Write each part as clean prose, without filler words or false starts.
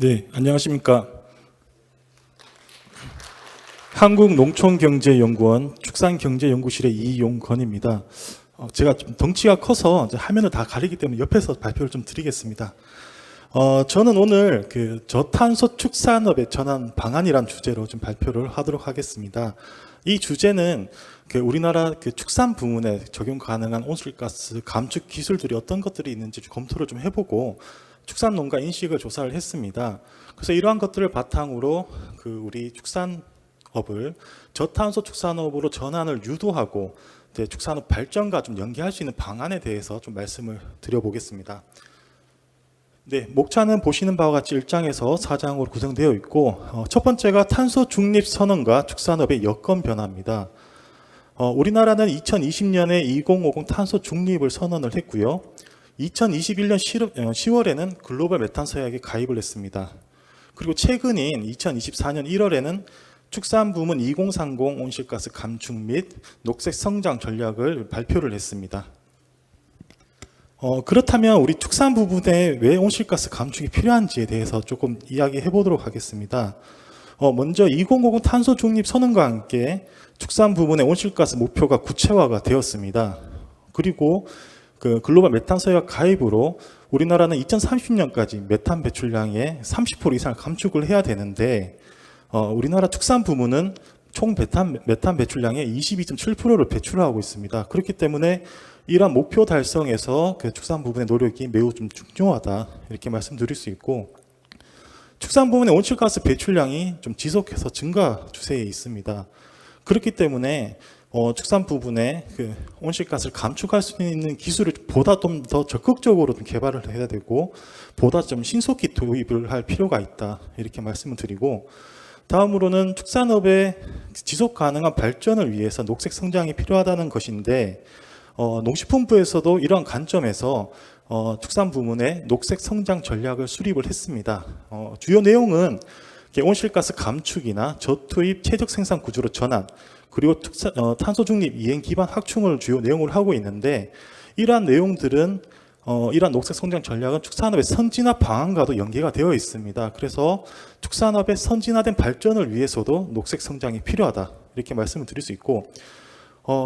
네, 안녕하십니까. 한국농촌경제연구원 축산경제연구실의 이용건입니다. 제가 좀 덩치가 커서 화면을 다 가리기 때문에 옆에서 발표를 좀 드리겠습니다. 저는 오늘 저탄소 축산업의 전환 방안이란 주제로 좀 발표를 하도록 하겠습니다. 이 주제는 우리나라 축산 부문에 적용 가능한 온실가스 감축 기술들이 어떤 것들이 있는지 검토를 좀 해보고 축산농가 인식을 조사를 했습니다. 그래서 이러한 것들을 바탕으로 우리 축산업을 저탄소 축산업으로 전환을 유도하고 축산업 발전과 좀 연계할 수 있는 방안에 대해서 좀 말씀을 드려보겠습니다. 네, 목차는 보시는 바와 같이 1장에서 4장으로 구성되어 있고, 첫 번째가 탄소 중립 선언과 축산업의 여건 변화입니다. 우리나라는 2020년에 2050 탄소 중립을 선언을 했고요. 2021년 10월에는 글로벌 메탄 협약에 가입을 했습니다. 그리고 최근인 2024년 1월에는 축산 부문 2030 온실가스 감축 및 녹색 성장 전략을 발표를 했습니다. 그렇다면 우리 축산 부분에 왜 온실가스 감축이 필요한지에 대해서 조금 이야기해 보도록 하겠습니다. 먼저 2050 탄소 중립 선언과 함께 축산 부분의 온실가스 목표가 구체화가 되었습니다. 그리고 글로벌 메탄 협약 가입으로 우리나라는 2030년까지 메탄 배출량의 30% 이상을 감축을 해야 되는데, 우리나라 축산 부문은 총 메탄 배출량의 22.7%를 배출하고 있습니다. 그렇기 때문에 이러한 목표 달성에서 축산 부분의 노력이 매우 좀 중요하다, 이렇게 말씀드릴 수 있고, 축산 부문의 온실가스 배출량이 좀 지속해서 증가 추세에 있습니다. 그렇기 때문에 축산 부분에 온실가스를 감축할 수 있는 기술을 보다 좀 더 적극적으로 좀 개발을 해야 되고, 보다 좀 신속히 도입을 할 필요가 있다, 이렇게 말씀을 드리고, 다음으로는 축산업의 지속 가능한 발전을 위해서 녹색 성장이 필요하다는 것인데, 농식품부에서도 이러한 관점에서 축산 부문의 녹색 성장 전략을 수립을 했습니다. 주요 내용은 온실가스 감축이나 저투입 최적 생산 구조로 전환, 그리고 탄소 중립 이행 기반 확충을 주요 내용으로 하고 있는데, 이러한 내용들은 이러한 녹색 성장 전략은 축산업의 선진화 방안과도 연계가 되어 있습니다. 그래서 축산업의 선진화된 발전을 위해서도 녹색 성장이 필요하다, 이렇게 말씀을 드릴 수 있고,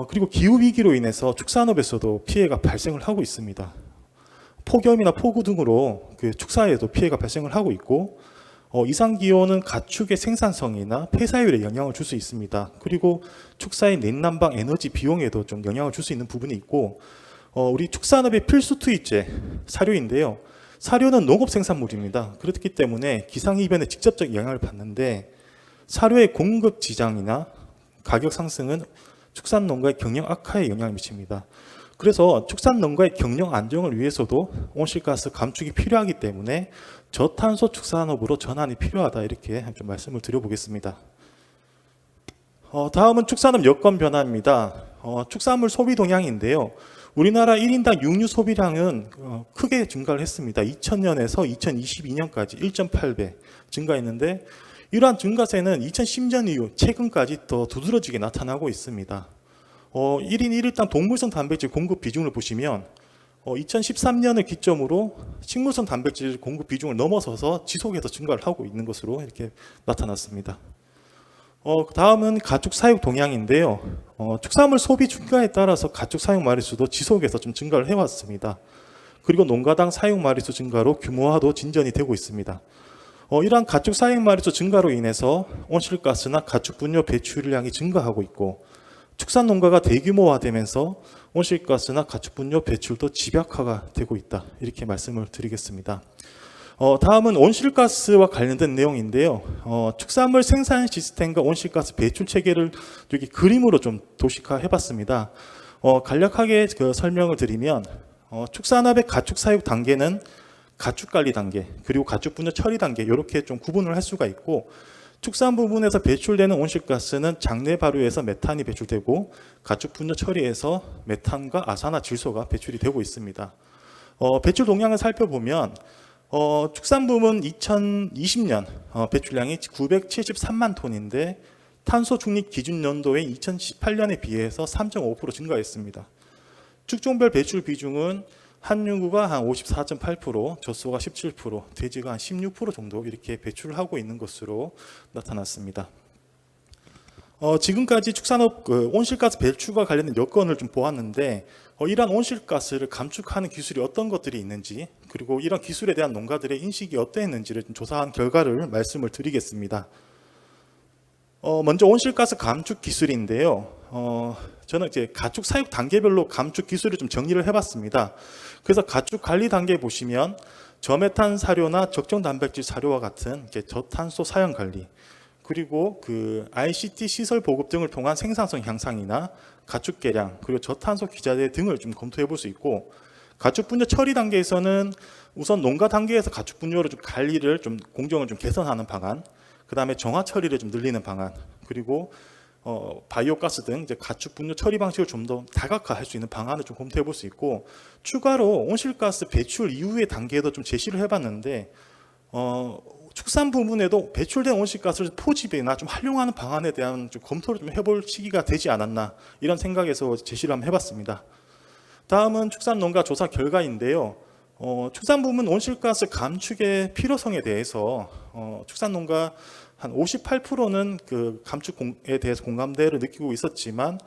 그리고 기후 위기로 인해서 축산업에서도 피해가 발생을 하고 있습니다. 폭염이나 폭우 등으로 축사에도 피해가 발생을 하고 있고, 이상 기온은 가축의 생산성이나 폐사율에 영향을 줄 수 있습니다. 그리고 축사의 냉난방 에너지 비용에도 좀 영향을 줄 수 있는 부분이 있고, 우리 축산업의 필수 투입재 사료인데요. 사료는 농업 생산물입니다. 그렇기 때문에 기상이변에 직접적 영향을 받는데, 사료의 공급 지장이나 가격 상승은 축산 농가의 경영 악화에 영향을 미칩니다. 그래서 축산 농가의 경영 안정을 위해서도 온실가스 감축이 필요하기 때문에 저탄소 축산업으로 전환이 필요하다, 이렇게 좀 말씀을 드려보겠습니다. 다음은 축산업 여건 변화입니다. 축산물 소비 동향인데요. 우리나라 1인당 육류 소비량은 크게 증가를 했습니다. 2000년에서 2022년까지 1.8배 증가했는데, 이러한 증가세는 2010년 이후 최근까지 더 두드러지게 나타나고 있습니다. 1인 1일당 동물성 단백질 공급 비중을 보시면 2013년을 기점으로 식물성 단백질 공급 비중을 넘어서서 지속해서 증가를 하고 있는 것으로 이렇게 나타났습니다. 다음은 가축 사육 동향인데요. 축산물 소비 증가에 따라서 가축 사육 마리수도 지속해서 좀 증가를 해왔습니다. 그리고 농가당 사육 마리수 증가로 규모화도 진전이 되고 있습니다. 이러한 가축 사육 마리수 증가로 인해서 온실가스나 가축 분뇨 배출량이 증가하고 있고, 축산 농가가 대규모화되면서 온실가스나 가축 분뇨 배출도 집약화가 되고 있다, 이렇게 말씀을 드리겠습니다. 다음은 온실가스와 관련된 내용인데요. 축산물 생산 시스템과 온실가스 배출 체계를 여기 그림으로 좀 도식화해 봤습니다. 간략하게 설명을 드리면, 축산업의 가축 사육 단계는 가축 관리 단계, 그리고 가축 분뇨 처리 단계, 이렇게 좀 구분을 할 수가 있고, 축산 부분에서 배출되는 온실가스는 장내 발효에서 메탄이 배출되고, 가축 분뇨 처리에서 메탄과 아산화질소가 배출이 되고 있습니다. 배출 동향을 살펴보면, 축산 부문 2020년 배출량이 973만 톤인데, 탄소 중립 기준 연도인 2018년에 비해서 3.5% 증가했습니다. 축종별 배출 비중은 한유구가 한 54.8%, 젖소가 17%, 돼지가 한 16% 정도 이렇게 배출을 하고 있는 것으로 나타났습니다. 지금까지 축산업 온실가스 배출과 관련된 여건을 좀 보았는데 이러한 온실가스를 감축하는 기술이 어떤 것들이 있는지, 그리고 이런 기술에 대한 농가들의 인식이 어떠했는지를 좀 조사한 결과를 말씀을 드리겠습니다. 먼저 온실가스 감축 기술인데요. 저는 이제 가축 사육 단계별로 감축 기술을 좀 정리를 해봤습니다. 그래서 가축 관리 단계 보시면 저메탄 사료나 적정 단백질 사료와 같은 저탄소 사용 관리, 그리고 그 ICT 시설 보급 등을 통한 생산성 향상이나 가축 개량, 그리고 저탄소 기자재 등을 좀 검토해 볼 수 있고, 가축 분뇨 처리 단계에서는 우선 농가 단계에서 가축 분뇨를 좀 관리를 좀 공정을 좀 개선하는 방안, 그 다음에 정화 처리를 좀 늘리는 방안, 그리고 바이오 가스 등 이제 가축 분뇨 처리 방식을 좀 더 다각화할 수 있는 방안을 좀 검토해 볼 수 있고, 추가로 온실가스 배출 이후의 단계도 좀 제시를 해봤는데 축산 부분에도 배출된 온실가스를 포집이나 좀 활용하는 방안에 대한 좀 검토를 좀 해볼 시기가 되지 않았나, 이런 생각에서 제시를 한번 해봤습니다. 다음은 축산농가 조사 결과인데요. 축산 부문 온실가스 감축의 필요성에 대해서 축산농가 한 58%는 그 감축에 대해서 공감대를 느끼고 있었지만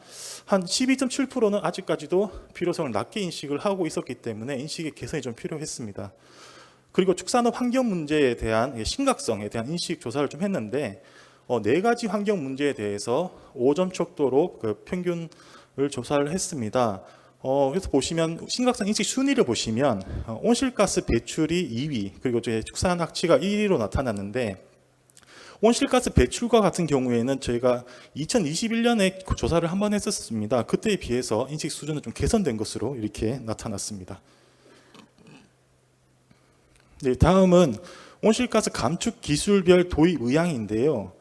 한 12.7%는 아직까지도 필요성을 낮게 인식을 하고 있었기 때문에 인식의 개선이 좀 필요했습니다. 그리고 축산업 환경 문제에 대한 심각성에 대한 인식 조사를 좀 했는데 4가지 환경 문제에 대해서 5점 척도로 그 평균을 조사를 했습니다. 그래서 보시면 심각성 인식 순위를 보시면 온실가스 배출이 2위, 그리고 이제 축산 악취가 1위로 나타났는데, 온실가스 배출과 같은 경우에는 저희가 2021년에 조사를 한번 했었습니다. 그때에 비해서 인식 수준은 좀 개선된 것으로 이렇게 나타났습니다. 네, 다음은 온실가스 감축 기술별 도입 의향인데요.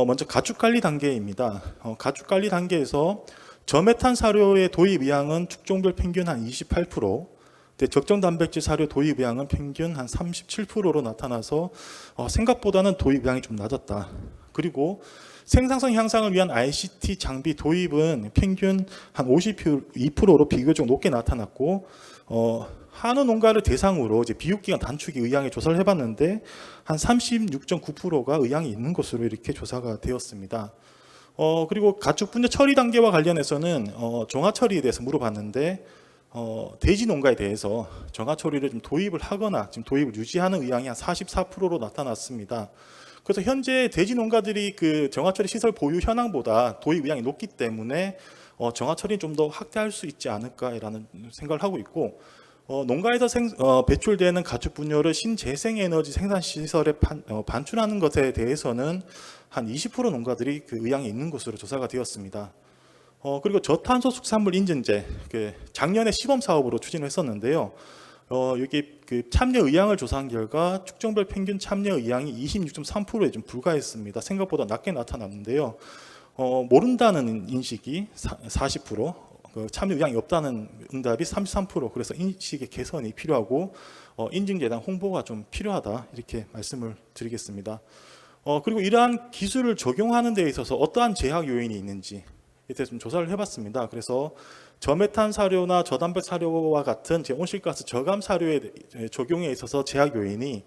먼저 가축 관리 단계입니다. 가축 관리 단계에서 저메탄 사료의 도입 의향은 축종별 평균 한 28%, 적정 단백질 사료 도입 의향은 평균 한 37%로 나타나서 생각보다는 도입 의향이 좀 낮았다. 그리고 생산성 향상을 위한 ICT 장비 도입은 평균 한 52%로 비교적 높게 나타났고, 한우 농가를 대상으로 이제 비육기간 단축이 의향에 조사를 해봤는데 한 36.9%가 의향이 있는 것으로 이렇게 조사가 되었습니다. 그리고 가축 분뇨 처리 단계와 관련해서는 정화 처리에 대해서 물어봤는데 돼지 농가에 대해서 정화 처리를 좀 도입을 하거나 지금 도입을 유지하는 의향이 한 44%로 나타났습니다. 그래서 현재 돼지 농가들이 그 정화 처리 시설 보유 현황보다 도입 의향이 높기 때문에 정화 처리는 좀 더 확대할 수 있지 않을까라는 생각을 하고 있고, 농가에서 배출되는 가축 분뇨를 신재생에너지 생산 시설에 반출하는 것에 대해서는 한 20% 농가들이 그 의향이 있는 것으로 조사가 되었습니다. 그리고 저탄소 축산물 인증제, 작년에 시범 사업으로 추진을 했었는데요. 여기 그 참여 의향을 조사한 결과 축종별 평균 참여 의향이 26.3%에 좀 불과했습니다. 생각보다 낮게 나타났는데요. 모른다는 인식이 40%, 참여 의향이 없다는 응답이 33%, 그래서 인식의 개선이 필요하고 인증제에 대한 홍보가 좀 필요하다, 이렇게 말씀을 드리겠습니다. 그리고 이러한 기술을 적용하는 데 있어서 어떠한 제약 요인이 있는지 이때 좀 조사를 해봤습니다. 그래서 저메탄 사료나 저단백 사료와 같은 온실가스 저감 사료의 적용에 있어서 제약 요인이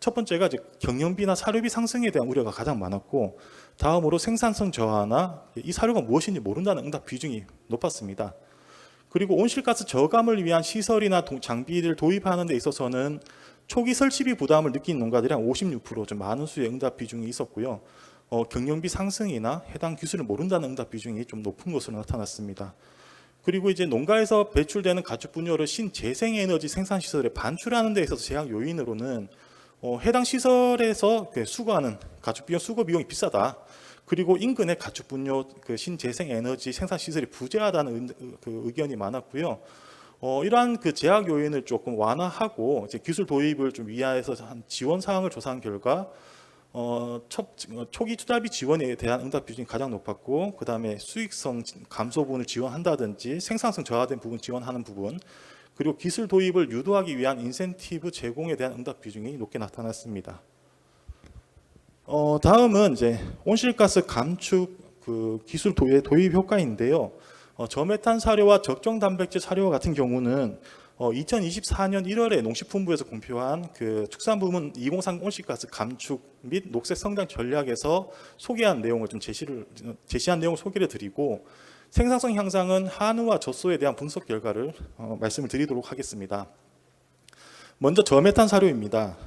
첫 번째가 이제 경영비나 사료비 상승에 대한 우려가 가장 많았고, 다음으로 생산성 저하나 이 사료가 무엇인지 모른다는 응답 비중이 높았습니다. 그리고 온실가스 저감을 위한 시설이나 장비를 도입하는 데 있어서는 초기 설치비 부담을 느낀 농가들이 한 56%, 좀 많은 수의 응답 비중이 있었고요. 경영비 상승이나 해당 기술을 모른다는 응답 비중이 좀 높은 것으로 나타났습니다. 그리고 이제 농가에서 배출되는 가축 분뇨를 신재생에너지 생산 시설에 반출하는 데 있어서 제약 요인으로는 해당 시설에서 수거하는 가축 분뇨 수거 비용이 비싸다. 그리고 인근의 가축 분뇨 신재생에너지 생산 시설이 부재하다는 그 의견이 많았고요. 이러한 그 제약 요인을 조금 완화하고 이제 기술 도입을 좀 위하여서 한 지원 사항을 조사한 결과 초기 투자비 지원에 대한 응답 비중이 가장 높았고, 그 다음에 수익성 감소 부분을 지원한다든지 생산성 저하된 부분 지원하는 부분, 그리고 기술 도입을 유도하기 위한 인센티브 제공에 대한 응답 비중이 높게 나타났습니다. 다음은 이제 온실가스 감축 그 기술 도입 효과인데요. 저메탄 사료와 적정 단백질 사료 같은 경우는 2024년 1월에 농식품부에서 공표한 그 축산부문 2030 온실가스 감축 및 녹색 성장 전략에서 소개한 내용을 좀 제시한 내용을 소개를 드리고, 생산성 향상은 한우와 젖소에 대한 분석 결과를 말씀을 드리도록 하겠습니다. 먼저 저메탄 사료입니다.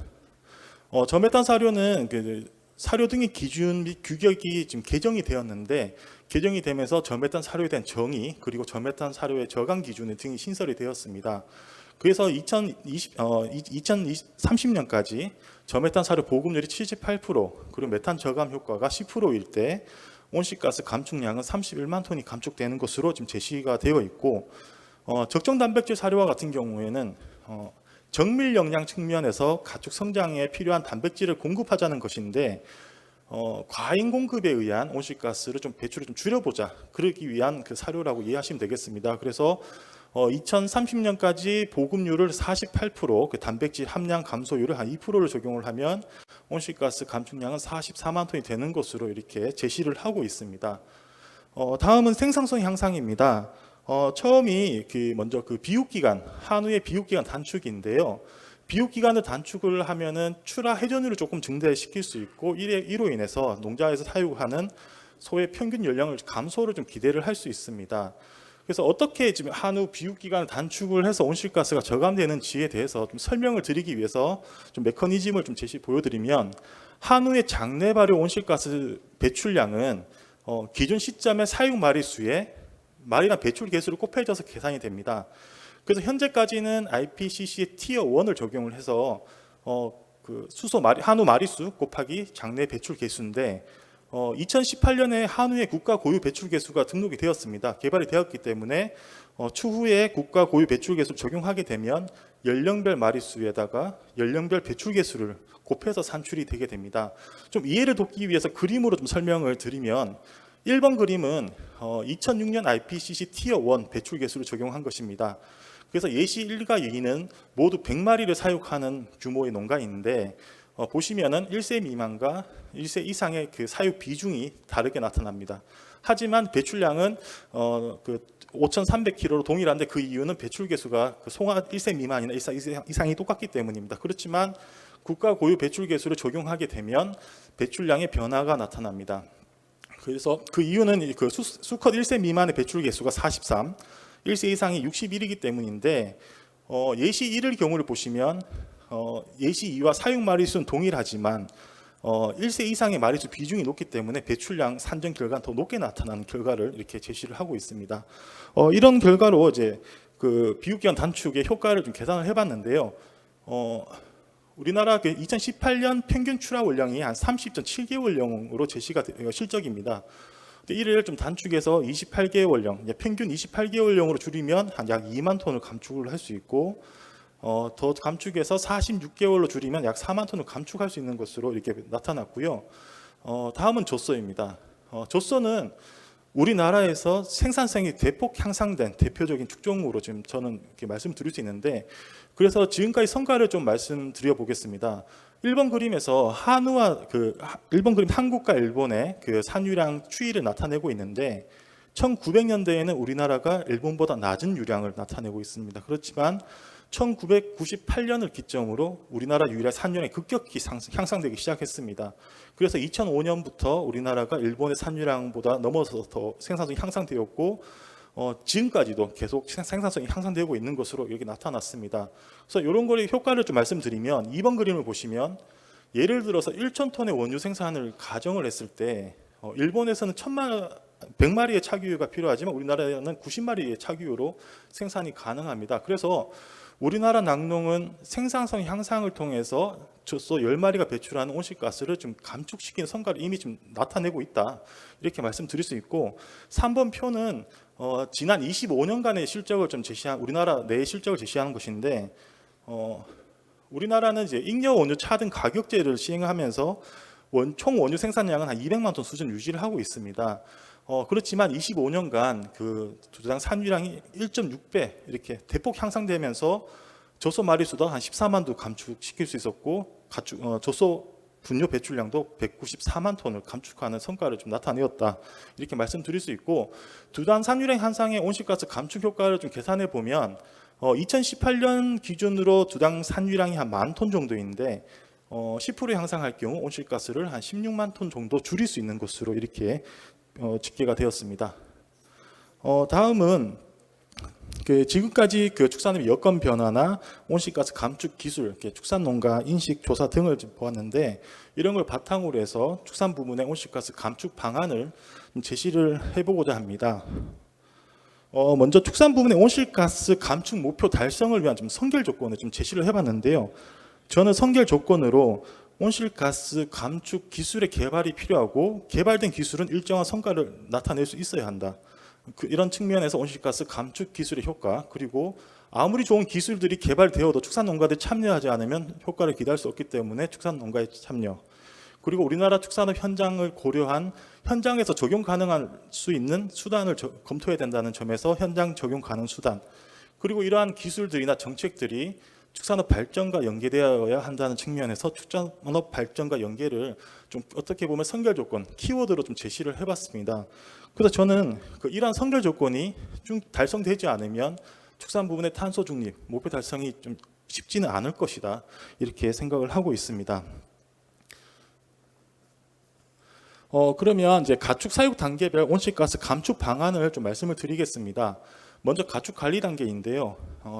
저메탄 사료는 그 사료 등의 기준 및 규격이 지금 개정이 되었는데, 개정이 되면서 저메탄 사료에 대한 정의, 그리고 저메탄 사료의 저감 기준 등이 신설이 되었습니다. 그래서 2030년까지 저메탄 사료 보급률이 78%, 그리고 메탄 저감 효과가 10%일 때 온실가스 감축량은 31만 톤이 감축되는 것으로 지금 제시가 되어 있고, 적정 단백질 사료와 같은 경우에는 정밀 영양 측면에서 가축 성장에 필요한 단백질을 공급하자는 것인데, 과잉 공급에 의한 온실가스를 좀 배출을 좀 줄여보자, 그러기 위한 그 사료라고 이해하시면 되겠습니다. 그래서 2030년까지 보급률을 48%, 그 단백질 함량 감소율을 한 2%를 적용을 하면 온실가스 감축량은 44만 톤이 되는 것으로 이렇게 제시를 하고 있습니다. 다음은 생산성 향상입니다. 처음이 먼저 그 비육기간, 한우의 비육기간 단축인데요. 비육기간을 단축을 하면은 출하 회전율을 조금 증대시킬 수 있고, 이로 인해서 농자에서 사육하는 소의 평균 연령을 감소를 좀 기대를 할 수 있습니다. 그래서 어떻게 지금 한우 비육기간을 단축을 해서 온실가스가 저감되는지에 대해서 좀 설명을 드리기 위해서 좀 메커니즘을 좀 보여드리면, 한우의 장내 발효 온실가스 배출량은 기준 시점의 사육 마리수에 마리당 배출 개수를 곱해져서 계산이 됩니다. 그래서 현재까지는 IPCC의 티어 1을 적용을 해서 그 한우 마리수 곱하기 장내 배출 개수인데, 2018년에 한우의 국가 고유 배출 개수가 등록이 되었습니다. 개발이 되었기 때문에 추후에 국가 고유 배출 개수를 적용하게 되면 연령별 마리수에다가 연령별 배출 개수를 곱해서 산출이 되게 됩니다. 좀 이해를 돕기 위해서 그림으로 좀 설명을 드리면, 1번 그림은 2006년 IPCC 티어 1 배출 개수를 적용한 것입니다. 그래서 예시 1과 2는 모두 100마리를 사육하는 규모의 농가인데, 보시면은 1세 미만과 1세 이상의 그 사육 비중이 다르게 나타납니다. 하지만 배출량은 5,300kg로 동일한데, 그 이유는 배출 개수가 그 송아 1세 미만이나 1세 이상이 똑같기 때문입니다. 그렇지만 국가 고유 배출 개수를 적용하게 되면 배출량의 변화가 나타납니다. 그래서 그 이유는 그 수컷 1세 미만의 배출 개수가 43, 1세 이상이 61이기 때문인데, 예시 1의 경우를 보시면 예시 2와 사육 마리수는 동일하지만 1세 이상의 마리수 비중이 높기 때문에 배출량 산정 결과는 더 높게 나타나는 결과를 이렇게 제시를 하고 있습니다. 이런 결과로 이제 그 비육기간 단축의 효과를 좀 계산을 해봤는데요. 우리나라 그 2018년 평균 출하 원량이 한 30.7개월령으로 제시가 실적입니다. 이를 좀 단축해서 28개월령, 평균 28개월령으로 줄이면 한 약 2만 톤을 감축을 할 수 있고, 더 감축해서 46개월로 줄이면 약 4만 톤을 감축할 수 있는 것으로 이렇게 나타났고요. 다음은 젖소입니다. 젖소는 우리나라에서 생산성이 대폭 향상된 대표적인 축종으로 지금 저는 이렇게 말씀드릴 수 있는데, 그래서 지금까지 성과를 좀 말씀드려 보겠습니다. 1번 그림에서 1번 그림 한국과 일본의 그 산유량 추이를 나타내고 있는데, 1900년대에는 우리나라가 일본보다 낮은 유량을 나타내고 있습니다. 그렇지만 1998년을 기점으로 우리나라 유일의 산유량이 급격히 향상되기 시작했습니다. 그래서 2005년부터 우리나라가 일본의 산유량보다 넘어서 더 생산성이 향상되었고, 지금까지도 계속 생산성이 향상되고 있는 것으로 이렇게 나타났습니다. 그래서 이런 거의 효과를 좀 말씀드리면, 2번 그림을 보시면 예를 들어서 1,000톤의 원유 생산을 가정을 했을 때 일본에서는 100마리의 차규유가 필요하지만 우리나라에는 90마리의 차규유로 생산이 가능합니다. 그래서 우리나라 낙농은 생산성 향상을 통해서 젖소 10마리가 배출하는 온실가스를 좀 감축시키는 성과를 이미 좀 나타내고 있다, 이렇게 말씀드릴 수 있고, 3번 표는 지난 25년간의 실적을 좀 우리나라 내 실적을 제시하는 것인데, 우리나라는 이제 잉여 원유 차등 가격제를 시행하면서 총 원유 생산량은 한 200만 톤 수준 유지를 하고 있습니다. 그렇지만 25년간 그 주당 산유량이 1.6배 이렇게 대폭 향상되면서 젖소 마리수도 한 14만 도 감축시킬 수 있었고, 젖소 분뇨 배출량도 194만 톤을 감축하는 성과를 좀 나타내었다, 이렇게 말씀드릴 수 있고, 두단 산유량 향상의 온실가스 감축 효과를 좀 계산해 보면 2018년 기준으로 주당 산유량이 한 10,000톤 정도인데 10% 향상할 경우 온실가스를 한 16만 톤 정도 줄일 수 있는 것으로 이렇게 집계가 되었습니다. 다음은 지금까지 축산업의 여건 변화나 온실가스 감축 기술, 축산농가 인식 조사 등을 보았는데 이런 걸 바탕으로 해서 축산 부문의 온실가스 감축 방안을 제시를 해보고자 합니다. 먼저 축산 부문의 온실가스 감축 목표 달성을 위한 선결 조건을 제시를 해봤는데요. 저는 선결 조건으로 온실가스 감축 기술의 개발이 필요하고 개발된 기술은 일정한 성과를 나타낼 수 있어야 한다. 이런 측면에서 온실가스 감축 기술의 효과, 그리고 아무리 좋은 기술들이 개발되어도 축산농가들이 참여하지 않으면 효과를 기대할 수 없기 때문에 축산농가의 참여, 그리고 우리나라 축산업 현장을 고려한 현장에서 적용 가능할 수 있는 수단을 검토해야 된다는 점에서 현장 적용 가능 수단, 그리고 이러한 기술들이나 정책들이 축산업 발전과 연계되어야 한다는 측면에서 축산업 발전과 연계를 어떻게 보면 선결 조건, 키워드로 제시를 해봤습니다. 그래서 저는 이러한 선결 조건이 달성되지 않으면 축산 부문의 탄소 중립 목표 달성이 쉽지는 않을 것이다, 이렇게 생각을 하고 있습니다. 그러면 이제 가축 사육 단계별 온실가스 감축 방안을 말씀을 드리겠습니다. 먼저 가축 관리 단계인데요.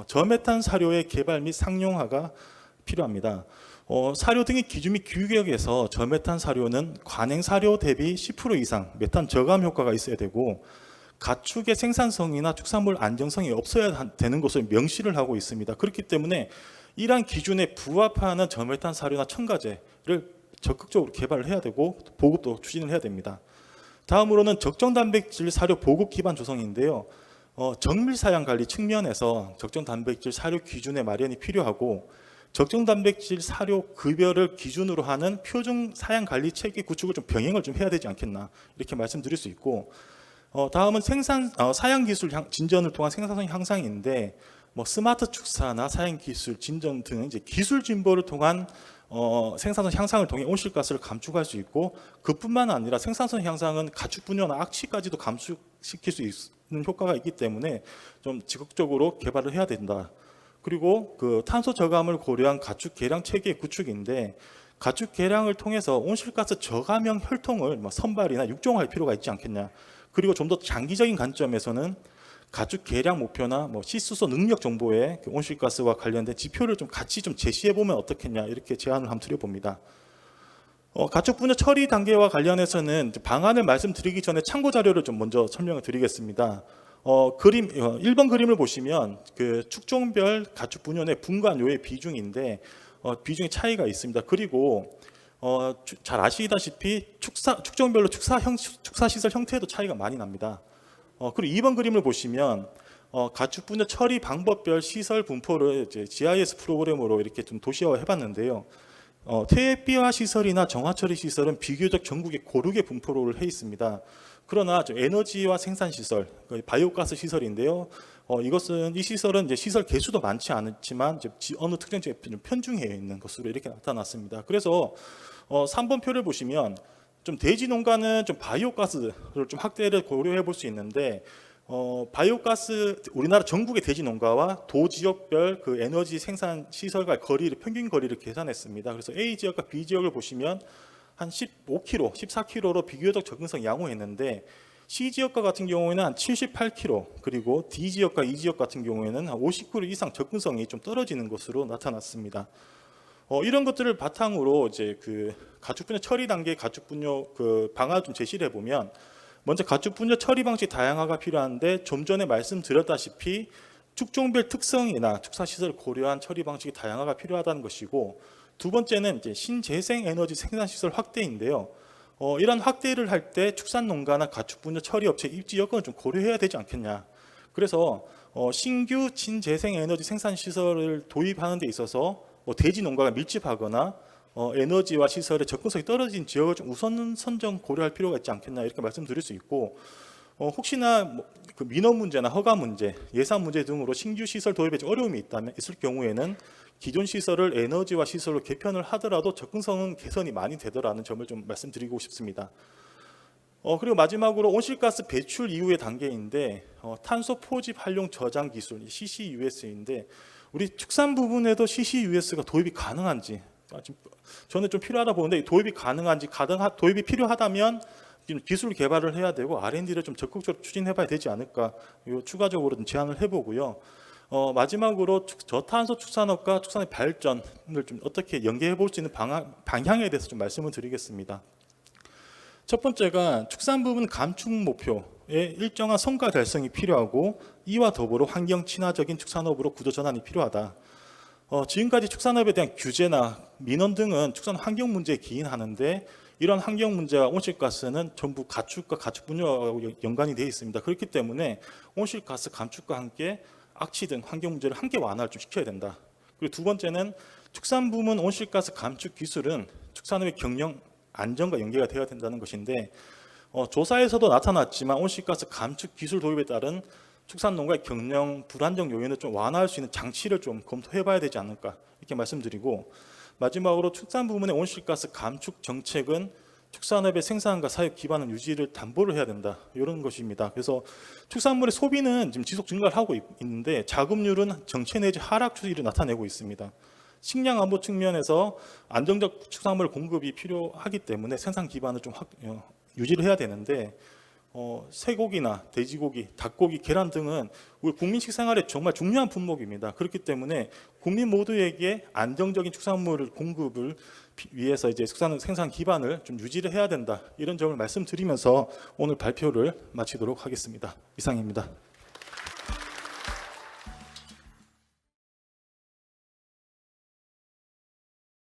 저메탄 사료의 개발 및 상용화가 필요합니다. 사료 등의 기준 및 규격에서 저메탄 사료는 관행 사료 대비 10% 이상 메탄 저감 효과가 있어야 되고 가축의 생산성이나 축산물 안정성이 없어야 되는 것을 명시를 하고 있습니다. 그렇기 때문에 이러한 기준에 부합하는 저메탄 사료나 첨가제를 적극적으로 개발을 해야 되고 보급도 추진을 해야 됩니다. 다음으로는 적정 단백질 사료 보급 기반 조성인데요. 정밀 사양 관리 측면에서 적정 단백질 사료 기준의 마련이 필요하고 적정 단백질 사료 급여를 기준으로 하는 표준 사양 관리 체계 구축을 병행을 해야 되지 않겠나, 이렇게 말씀드릴 수 있고, 다음은 사양 기술 진전을 통한 생산성 향상인데 스마트 축사나 사양 기술 진전 등 이제 기술 진보를 통한 생산성 향상을 통해 온실가스를 감축할 수 있고, 그뿐만 아니라 생산성 향상은 가축 분뇨나 악취까지도 감축시킬 수 있는 효과가 있기 때문에 적극적으로 개발을 해야 된다. 그리고 탄소 저감을 고려한 가축 개량 체계 구축인데 가축 개량을 통해서 온실가스 저감형 혈통을 선발이나 육종할 필요가 있지 않겠냐. 그리고 좀 더 장기적인 관점에서는 가축 개량 목표나 시수소 능력 정보에 온실가스와 관련된 지표를 같이 제시해 보면 어떻겠냐, 이렇게 제안을 한번 드려봅니다. 가축 분뇨 처리 단계와 관련해서는 방안을 말씀드리기 전에 참고 자료를 먼저 설명을 드리겠습니다. 1번 그림을 보시면 축종별 가축 분뇨 내 분간요의 비중인데 비중의 차이가 있습니다. 그리고 잘 아시다시피 축종별로 축사시설 형태에도 차이가 많이 납니다. 그리고 2번 그림을 보시면 가축 분뇨 처리 방법별 시설 분포를 GIS 프로그램으로 이렇게 도시화해 봤는데요. 퇴비화 시설이나 정화 처리 시설은 비교적 전국에 고르게 분포를 해 있습니다. 그러나 에너지와 생산 시설, 바이오가스 시설인데요. 이 시설은 시설 개수도 많지 않지만 어느 특정 지역에 편중해 있는 것으로 이렇게 나타났습니다. 그래서 3번 표를 보시면 돼지 농가는 바이오가스를 확대를 고려해 볼 수 있는데 바이오가스 우리나라 전국의 돼지 농가와 도 지역별 에너지 생산 시설과 평균 거리를 계산했습니다. 그래서 A 지역과 B 지역을 보시면 한 15km, 14km로 비교적 접근성이 양호했는데 C 지역과 같은 경우에는 한 78km, 그리고 D 지역과 E 지역 같은 경우에는 한 50km 이상 접근성이 떨어지는 것으로 나타났습니다. 이런 것들을 바탕으로 이제 가축 분뇨 처리 단계 가축 분뇨 방안을 제시를 해보면, 먼저 가축 분뇨 처리 방식 다양화가 필요한데 좀 전에 말씀드렸다시피 축종별 특성이나 축사 시설을 고려한 처리 방식의 다양화가 필요하다는 것이고, 두 번째는 이제 신재생 에너지 생산 시설 확대인데요. 이런 확대를 할 때 축산농가나 가축 분뇨 처리 업체 입지 여건을 고려해야 되지 않겠냐. 그래서 신규 신재생 에너지 생산 시설을 도입하는 데 있어서 돼지 농가가 밀집하거나 에너지와 시설의 접근성이 떨어진 지역을 우선 선정 고려할 필요가 있지 않겠나, 이렇게 말씀드릴 수 있고, 혹시나 민원 문제나 허가 문제, 예산 문제 등으로 신규 시설 도입에 어려움이 있을 경우에는 기존 시설을 에너지와 시설로 개편을 하더라도 접근성은 개선이 많이 되더라는 점을 말씀드리고 싶습니다. 그리고 마지막으로 온실가스 배출 이후의 단계인데 탄소 포집 활용 저장 기술 CCUS인데 우리 축산 부분에도 CCUS가 도입이 가능한지 저는 좀 필요하다 보는데 도입이 가능한지 도입이 필요하다면 기술 개발을 해야 되고 R&D를 좀 적극적으로 추진해봐야 되지 않을까 추가적으로 좀 제안을 해보고요. 마지막으로 저탄소 축산업과 축산의 발전을 좀 어떻게 연계해 볼 수 있는 방향에 대해서 좀 말씀을 드리겠습니다. 첫 번째가 축산 부분 감축 목표에 일정한 성과 달성이 필요하고 이와 더불어 환경 친화적인 축산업으로 구조 전환이 필요하다. 지금까지 축산업에 대한 규제나 민원 등은 축산 환경 문제에 기인하는데 이런 환경 문제와 온실가스는 전부 가축과 가축 분야하고 연관이 되어 있습니다. 그렇기 때문에 온실가스 감축과 함께 악취 등 환경 문제를 함께 완화를 좀 시켜야 된다. 그리고 두 번째는 축산 부문 온실가스 감축 기술은 축산업의 경영 안전과 연계가 되어야 된다는 것인데 조사에서도 나타났지만 온실가스 감축 기술 도입에 따른 축산농가의 경영 불안정 요인을 좀 완화할 수 있는 장치를 좀 검토해봐야 되지 않을까 이렇게 말씀드리고 마지막으로 축산 부문의 온실가스 감축 정책은 축산업의 생산과 사육 기반을 유지를 담보를 해야 된다 이런 것입니다. 그래서 축산물의 소비는 지금 지속 증가를 하고 있는데 자급률은 정체 내지 하락 추이를 나타내고 있습니다. 식량 안보 측면에서 안정적 축산물 공급이 필요하기 때문에 생산 기반을 좀 유지를 해야 되는데 쇠고기나 돼지고기, 닭고기, 계란 등은 우리 국민식 생활에 정말 중요한 품목입니다. 그렇기 때문에 국민 모두에게 안정적인 축산물 공급을 위해서 이제 생산 기반을 좀 유지를 해야 된다. 이런 점을 말씀드리면서 오늘 발표를 마치도록 하겠습니다. 이상입니다.